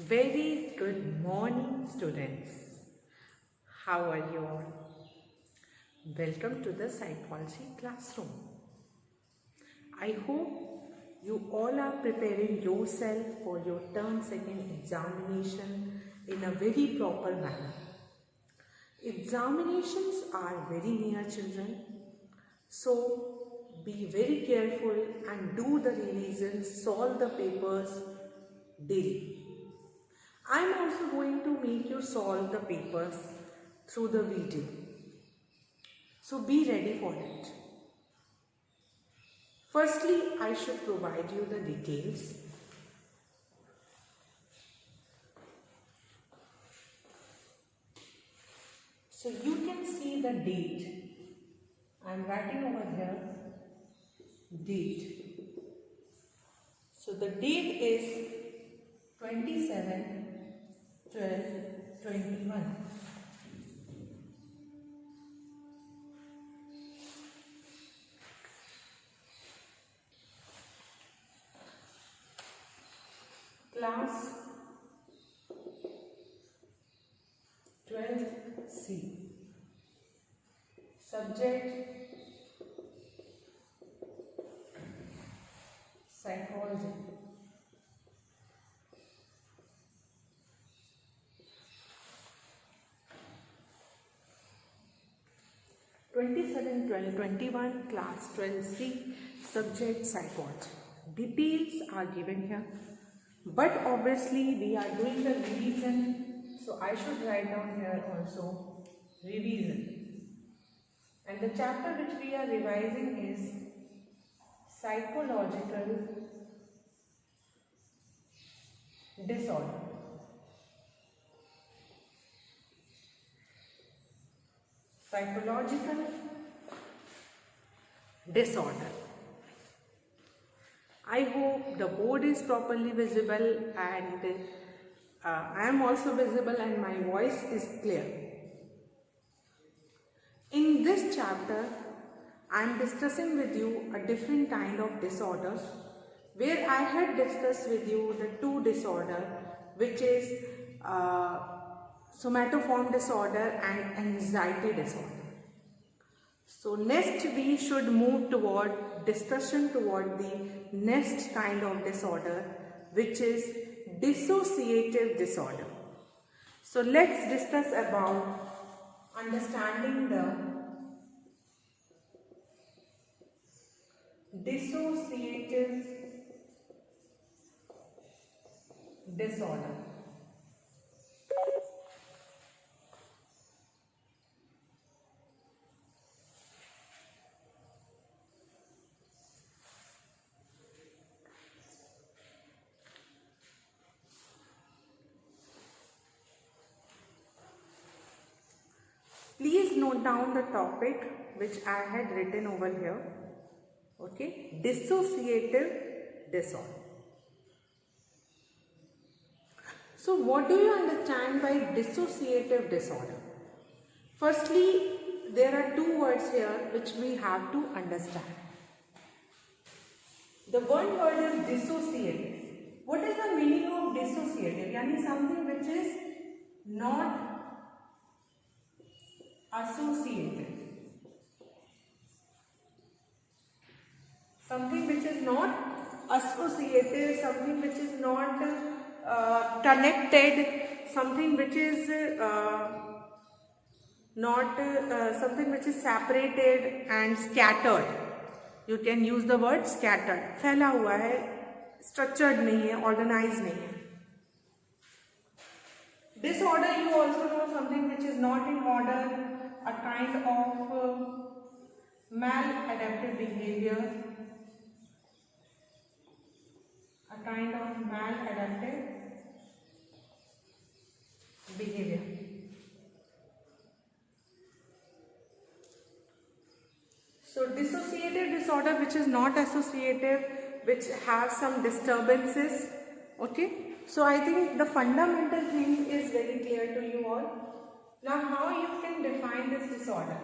Very good morning, students. How are you all? Welcome to the psychology classroom. I hope you all are preparing yourself for your term second examination in a very proper manner. Examinations are very near, children. So be very careful and do the revisions, solve the papers daily. I am also going to make you solve the papers through the video. So be ready for it. Firstly, I should provide you the details. So you can see the date. I am writing over here date. So the date is 27/12/21. Class 12th C. Subject psychology. Class 12C, subject psychology. Details are given here, but obviously we are doing the revision, so I should write down here also revision. And the chapter which we are revising is psychological disorder. Psychological disorder. I hope the board is properly visible and I am also visible and my voice is clear. In this chapter, I am discussing with you a different kind of disorders where I had discussed with you the two disorders, which is somatoform disorder and anxiety disorder. So next we should move toward discussion toward the next kind of disorder, which is dissociative disorder. So let's discuss about understanding the dissociative disorder. Please note down the topic which I had written over here. Okay, dissociative disorder. So what do you understand by dissociative disorder? Firstly, there are two words here which we have to understand. The one word is dissociative. What is the meaning of dissociative? Yani something which is not associated. Something which is not associated, something which is not connected, something which is something which is separated and scattered. You can use the word scattered. फैला हुआ है, structured नहीं है, organized नहीं है. Disorder, you also know something which is not in order, a kind of maladaptive behavior. A kind of maladaptive behavior. So dissociative disorder which is not associative, which has some disturbances. Okay. So I think the fundamental thing is very clear to you all. Now how you can define this disorder?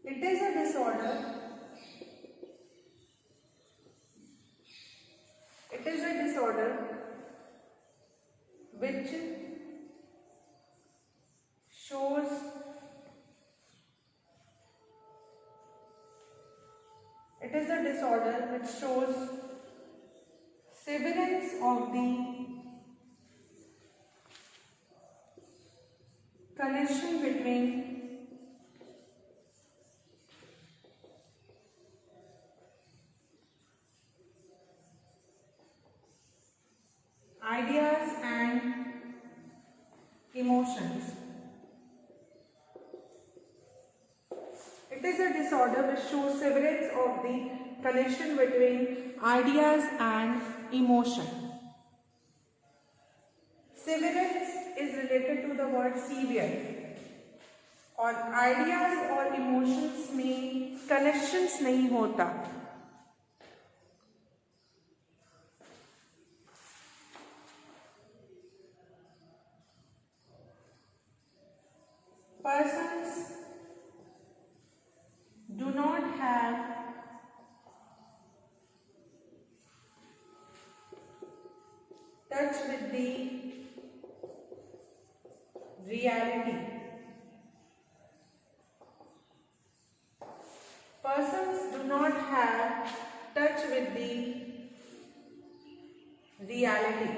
It is a disorder. It is a disorder which shows severance of the connection between ideas and emotions. It is a disorder which shows severance of the connection between ideas and emotion. Severance is related to the word severe, और ideas और emotions में connections नहीं होता. Persons do not have touch with the reality. Persons do not have touch with the reality.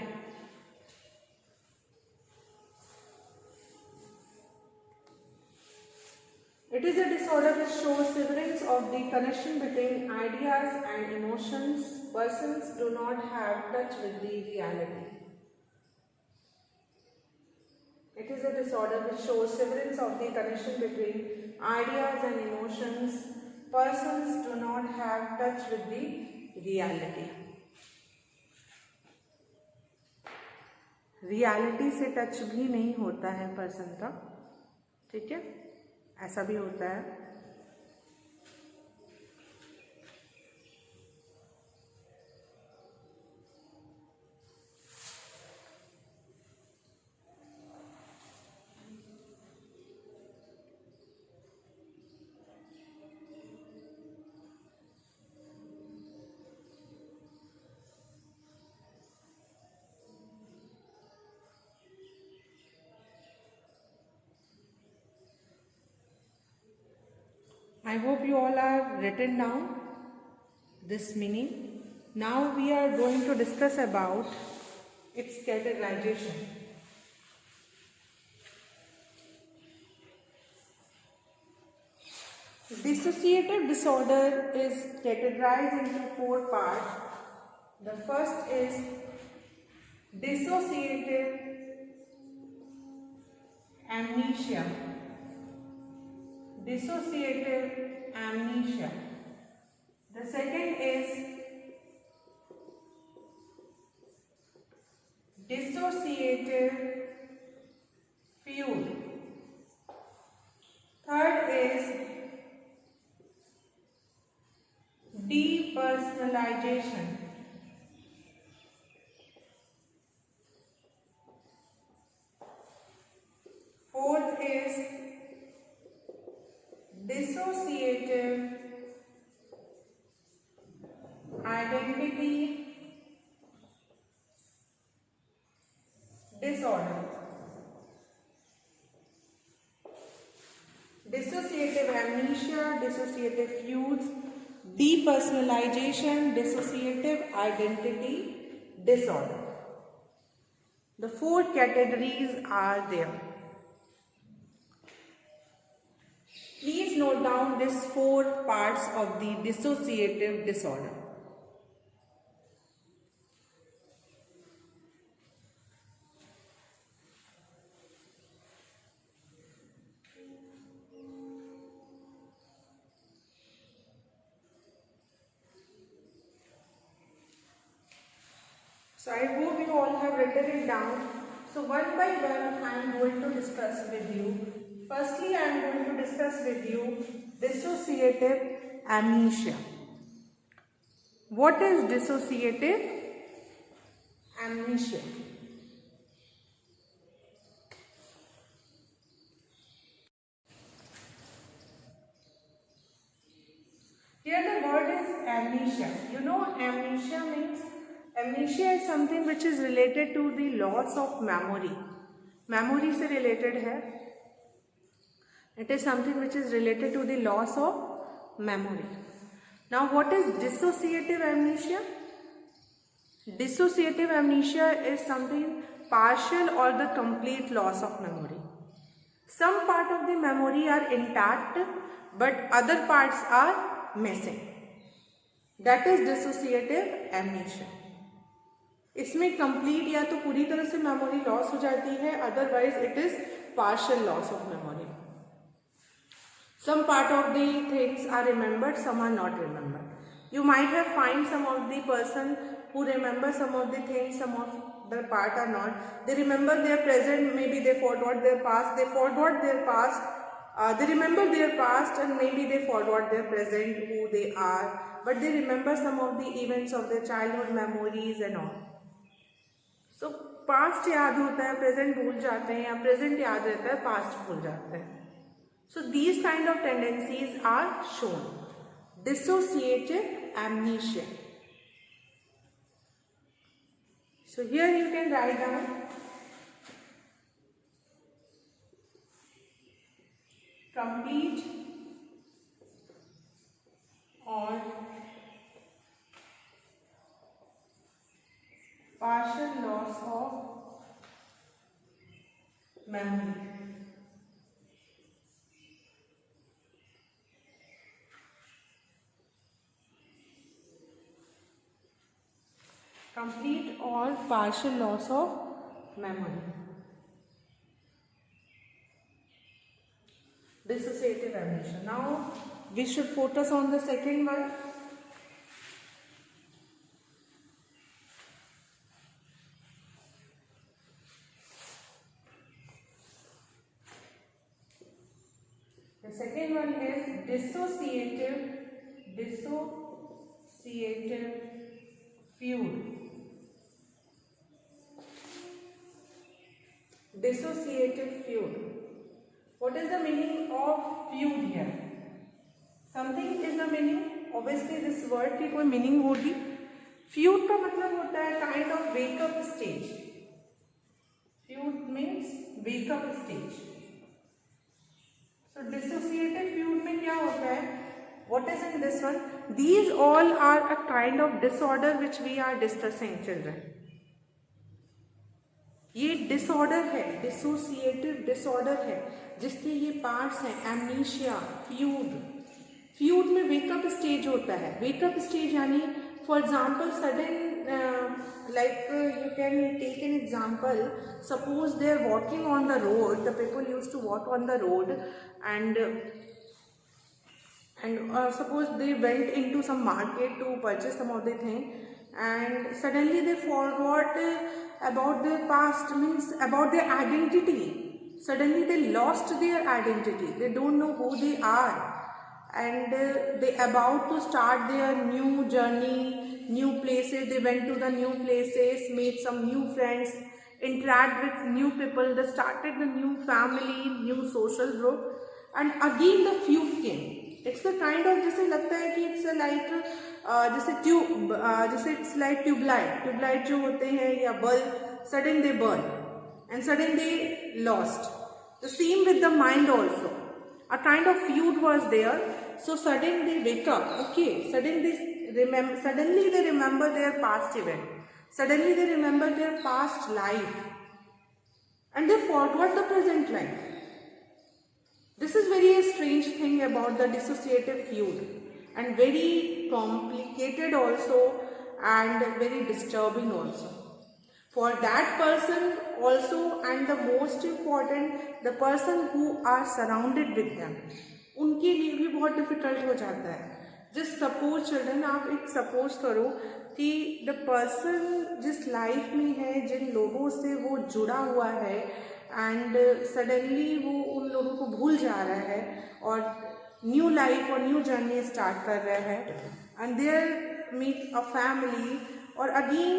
It is a disorder which shows severance of the connection between ideas and emotions. Persons do not have touch with the reality. It is a disorder which shows severance of the connection between ideas and emotions. Persons do not have touch with the reality. Reality से touch भी नहीं होता है person का, ठीक है, ऐसा भी होता है. I hope you all have written down this meaning. Now we are going to discuss about its categorization. Dissociative disorder is categorized into 4 parts. The first is dissociative amnesia. Dissociative amnesia. The second is dissociative fugue. Third is depersonalization. Fourth is dissociative identity disorder. Dissociative amnesia, dissociative fugues, depersonalization, dissociative identity disorder. The 4 categories are there. Please note down these 4 parts of the dissociative disorder. So I hope you all have written it down. So one by one I am going to discuss with you. Firstly, I am going to discuss with you dissociative amnesia. What is dissociative amnesia? amnesia. You know, amnesia is something which is related to the loss of memory. Memory से related है. It is something which is related to the loss of memory. Now, what is dissociative amnesia? Dissociative amnesia is something partial or the complete loss of memory. Some part of the memory are intact, but other parts are missing. That is dissociative amnesia. इसमें complete या तो पूरी तरह से memory loss हो जाती है, otherwise it is partial loss of memory. Some part of the things are remembered, some are not remembered. You might have find some of the person who remember some of the things, some of the part are not. They remember their present, maybe they forgot their past. They forgot their past. They remember their past and maybe they forgot their present, who they are. But they remember some of the events of their childhood memories and all. So past याद होता है, present भूल जाते हैं, या present याद रहता है, past भूल जाते हैं. So these kind of tendencies are shown. Dissociative amnesia. So here you can write down complete or partial loss of memory. Complete or partial loss of memory. Dissociative amnesia. Now we should focus on the second one. The second one is dissociative fugue. Dissociative fugue. What is the meaning of fugue here? Something is the meaning. Obviously this word की कोई meaning होगी. Fugue का मतलब होता है kind of wake up stage. Fugue means wake up stage. So dissociative fugue में क्या होता है? What is in this one? These all are a kind of disorder which we are discussing, children. ये disorder है, dissociative disorder है, जिसके ये parts हैं एमनीशिया, फ्यूड. फ्यूड में वेकअप स्टेज होता है. वेकअप स्टेज यानी for example sudden, like you can take an example. Suppose they are walking on the road, the people use to walk on the road and suppose they went into some market to purchase some of the thing, and suddenly they forgot about their past, means about their identity. Suddenly they lost their identity. They don't know who they are, and they about to start their new journey, new places. They went to the new places, made some new friends, interact with new people. They started the new family, new social group, and again the fugue came. It's the kind of, जैसे लगता है कि it's like जैसे tube, जैसे it's like tubelight जो होते हैं या bulb, sudden they burn and sudden they lost. The same with the mind also. A kind of fugue was there. So suddenly they wake up. Okay, suddenly they remember their past event. Suddenly they remember their past life, and they forgot the present life. This is very strange thing about the dissociative fugue, and very complicated also, and very disturbing also for that person also, and the most important, the person who are surrounded with them, उनके लिए भी बहुत difficult हो जाता है. Just suppose children, आप एक suppose करो कि द पर्सन जिस लाइफ में है, जिन लोगों से वो जुड़ा हुआ है, एंड सडनली वो उन लोगों को भूल जा रहा है और न्यू लाइफ और न्यू जर्नी स्टार्ट कर रहा है, and there meet a family, और अगेन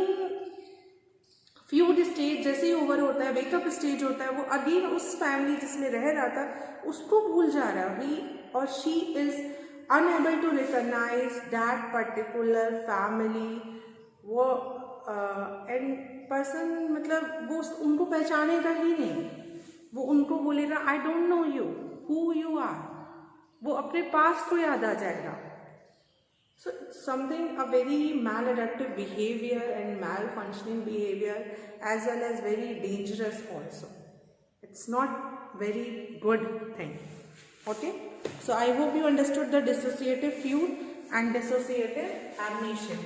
फ्यूड स्टेज जैसे ही ओवर होता है, वेकअप स्टेज होता है, वो अगेन उस फैमिली जिसमें रह रहा था उसको भूल जा रहा है. ही और she is unable to recognize that particular family, वो एंड पर्सन मतलब वो उनको पहचानेगा ही नहीं, वो उनको बोलेगा I don't know you, who you are, वो अपने पास को याद आ जाएगा. So something, a very maladaptive behavior and malfunctioning behavior, as well as very dangerous also. It's not very good thing. Okay. So I hope you understood the dissociative fugue and dissociative amnesia.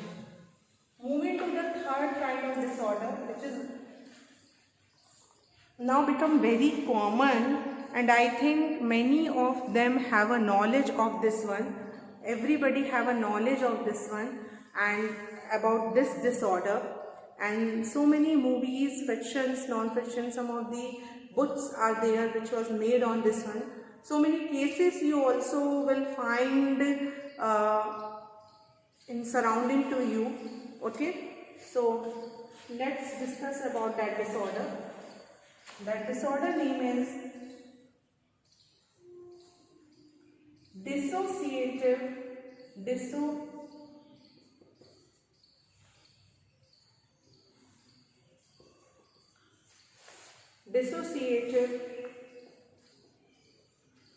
Moving to the third kind of disorder, which is now become very common, and I think many of them have a knowledge of this one. Everybody have a knowledge of this one and about this disorder, and so many movies, fictions, non-fiction, some of the books are there which was made on this one. So many cases you also will find in surrounding to you. Okay, so let's discuss about that disorder. That disorder name is dissociative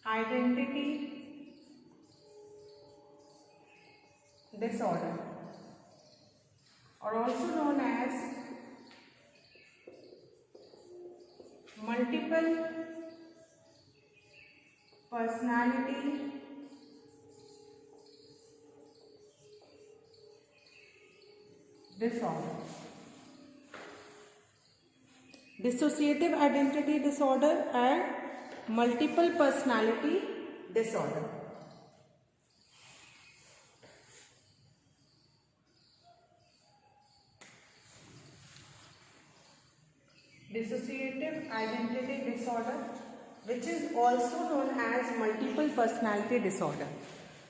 identity disorder, or also known as multiple personality disorder. Dissociative identity disorder and multiple personality disorder. Dissociative identity disorder, which is also known as multiple personality disorder.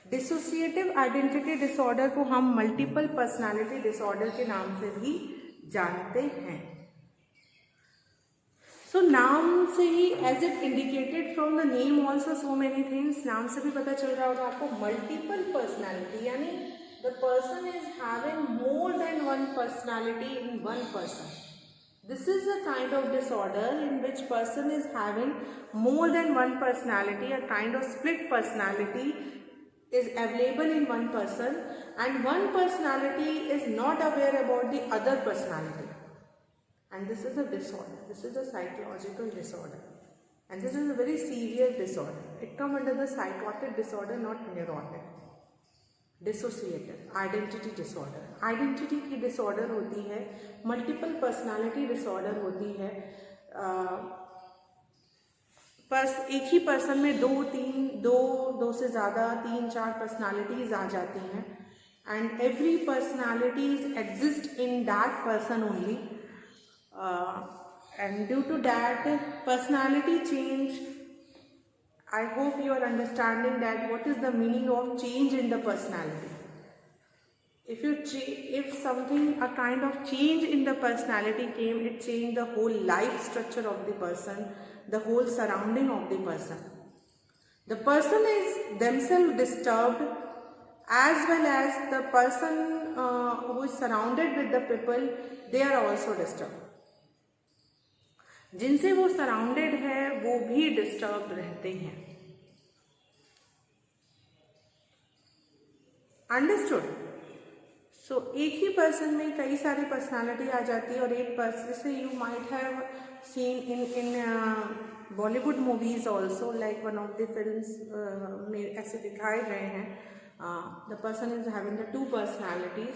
Dissociative identity disorder को हम multiple personality disorder के नाम से भी जानते हैं. So नाम से ही, as it indicated from the name also so many things, नाम से भी पता चल रहा होगा आपको, मल्टीपल पर्सनालिटी, यानी the person is having more than one personality in one person. This is a kind of disorder in which person is having more than one personality, a kind of split personality is available in one person, and one personality is not aware about the other personality, and this is a disorder. This is a psychological disorder, and this is a very serious disorder. It comes under the psychotic disorder, not neurotic. Dissociative identity disorder, identity की disorder होती है, multiple personality disorder होती है. एक ही person में दो से ज़्यादा, 3-4 पर्सनालिटीज आ जाती हैं, and every personalities exist in that person only, and due to that personality change. I hope you are understanding that what is the meaning of change in the personality. If something, a kind of change in the personality came, it changed the whole life structure of the person, the whole surrounding of the person. The person is themselves disturbed, as well as the person who is surrounded with the people, they are also disturbed. जिनसे वो surrounded है वो भी disturb रहते हैं. Understood? सो एक ही person में कई सारी पर्सनालिटी आ जाती है, और एक पर्सन से you might have seen in Bollywood movies also, like one of the films में ऐसे दिखाए गए हैं, the person is having the 2 personalities.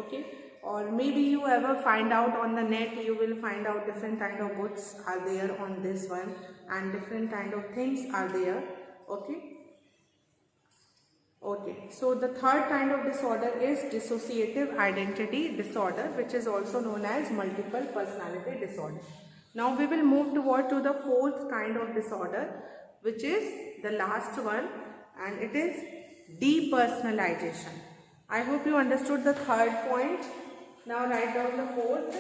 Okay, or maybe you ever find out on the net, you will find out different kind of books are there on this one, and different kind of things are there. Okay, so the third kind of disorder is dissociative identity disorder, which is also known as multiple personality disorder. Now we will move to the fourth kind of disorder, which is the last one, and it is depersonalization. I hope you understood the third point. Now write down the fourth,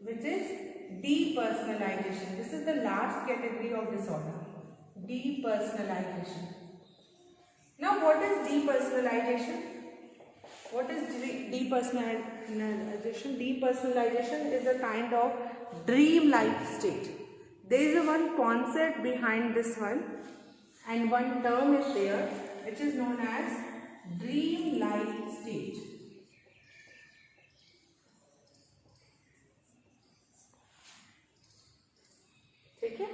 which is depersonalization. This is the last category of disorder, depersonalization. Now what is depersonalization? What is depersonalization? Depersonalization is a kind of dream-like state. There is one concept behind this one, and one term is there which is known as dream-like state. ठीक है,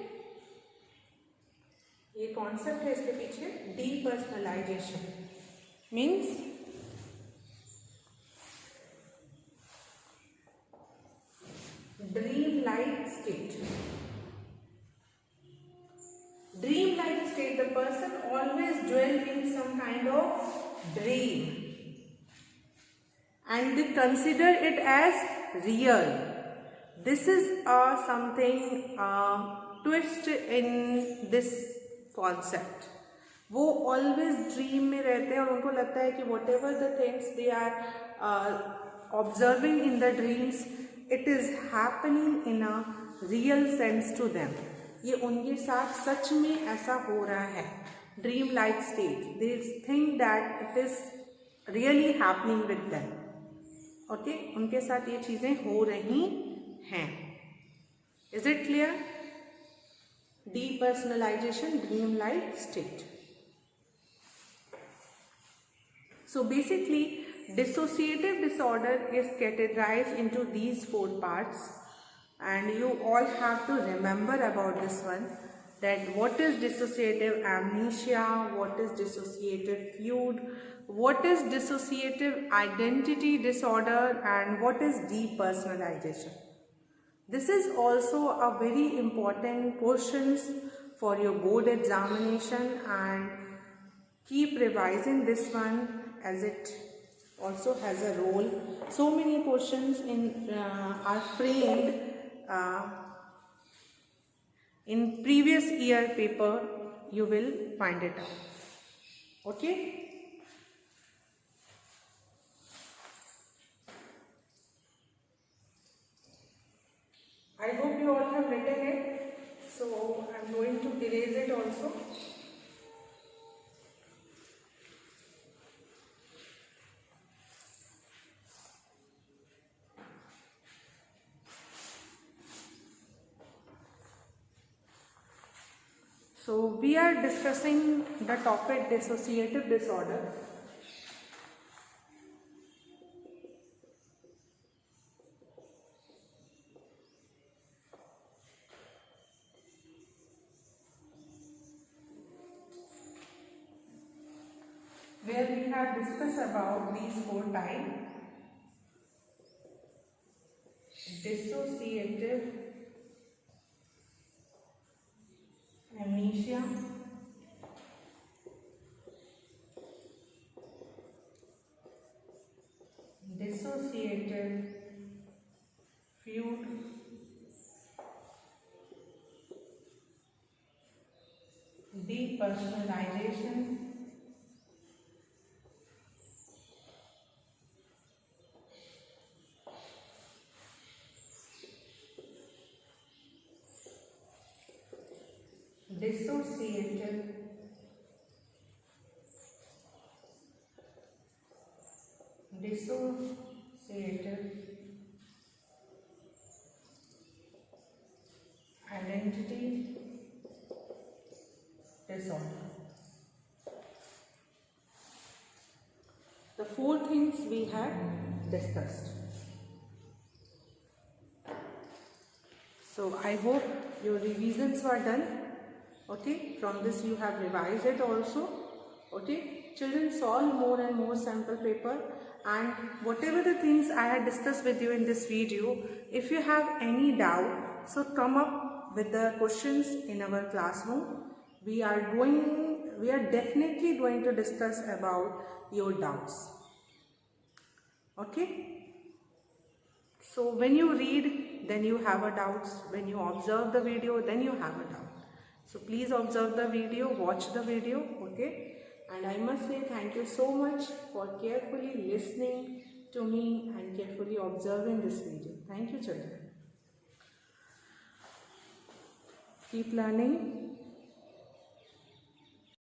ये concept है इसके पीछे. Depersonalisation means dream-like state. Dream-like state, the person always dwell in some kind of dream and they consider it as real. This is something twist in this concept. वो always dream में रहते हैं और उनको लगता है कि whatever the things they are observing in the dreams, it is happening in a real sense to them. ये उनके साथ सच में ऐसा हो रहा है. Dream like state. They think that it is really happening with them. Okay? उनके साथ ये चीजें हो रही हैं. Is it clear? Depersonalization, dream like state. So basically, dissociative disorder is categorized into these 4 parts, and you all have to remember about this one, that what is dissociative amnesia, what is dissociative fugue, what is dissociative identity disorder, and what is depersonalization. This is also a very important portion for your board examination, and keep revising this one as it also has a role. So many questions are framed in previous year paper. You will find it out. Okay. I hope you all have written it. So I am going to erase it also. So we are discussing the topic dissociative disorder. Where we have discussed about these 4 types: dissociative amnesia, dissociative fugue, depersonalization, dissociative identity disorder. The 4 things we have discussed. So I hope your revisions were done. Okay, from this you have revised it also. Okay, children, solve more and more sample paper, and whatever the things I had discussed with you in this video, if you have any doubt, so come up with the questions in our classroom. We are definitely going to discuss about your doubts. Okay, so when you read, then you have a doubts. When you observe the video, then you have a doubt. So please observe the video, watch the video, okay? And I must say thank you so much for carefully listening to me and carefully observing this video. Thank you, children. Keep learning.